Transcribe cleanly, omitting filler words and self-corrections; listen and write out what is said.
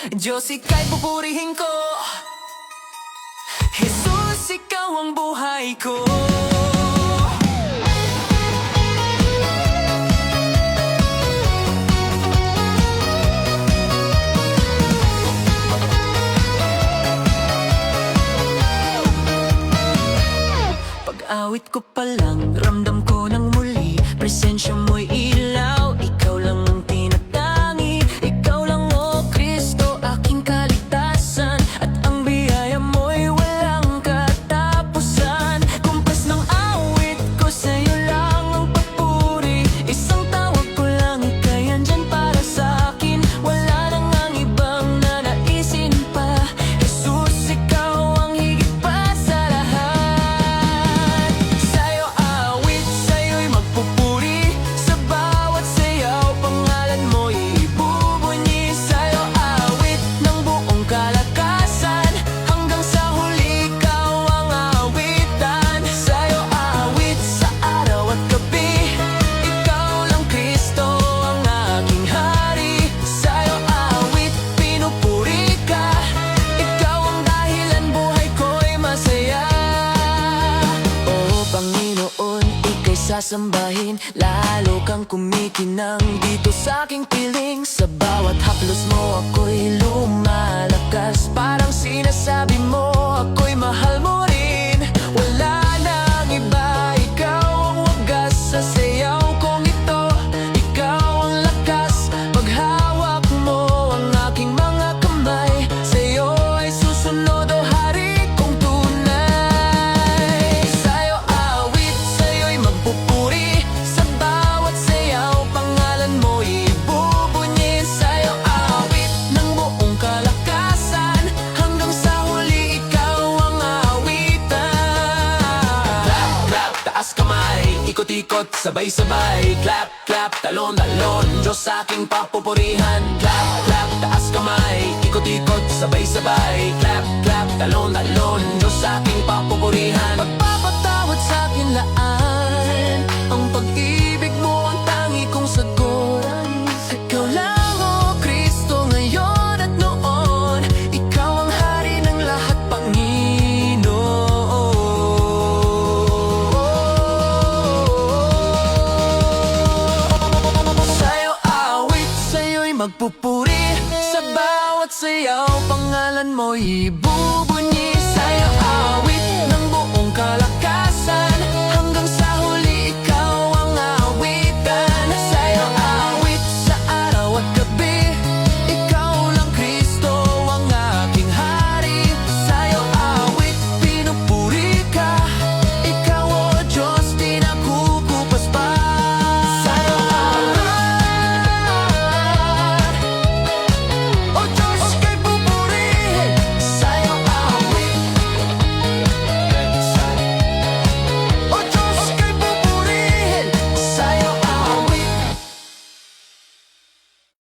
Diyos, ika'y pupurihin ko. Jesus, ikaw ang buhay ko. Pag-awit ko pa lang, ramdam ko nang muli, presensya mo'y ilaw, ikaw lang ang tinatangi. Ikaw lang, o Kristo, aking kaligtasan, at ang biyaya mo'y walang katapusan. Kumpas ng awit ko, sa'yo lang ang papuri, isang tawag ko lang, ika'y andyan para sa'kin. Wala nang ang ibang nanaisin pa, Jesus, ikaw ang higit pa sa lahat. Sasambahin, lalo kang kumikinang dito sa aking piling. Sa bawat haplos mo ako'y lumalakas, parang sinasabi mo ako'y mahal mo rin. Wala nang iba, ikaw ang wagas sa sayaw kong ito. Ikaw ang lakas, paghawak mo ang aking mga kamay. Sa'yo ay susunod, o hari kong tunay. Sa'yo awit, sa'yo'y magpupuri, sa bawat sayaw pangalan mo ibubunyi. Sa'yo awit ng buong kalakasan, hanggang sa huli ikaw ang awitan. Clap, clap, taas kamay, ikot-ikot, sabay-sabay. Clap, clap, talon-talon, Diyos aking papupurihan. Clap, clap, taas kamay, ikot-ikot, sabay-sabay. Clap, clap, talon-talon, Diyos aking papupurihan. Pagpapatawad sa akin laan, ang pag-ibig mo ang tangi kong sagot. Ikaw lang, o Kristo, ngayon at noon, ikaw ang hari ng lahat, Panginoon. Sa'yo awit, sa'yo'y magpupuri, sa bawat sayaw pangalan mo ibubunyi. Sa'yo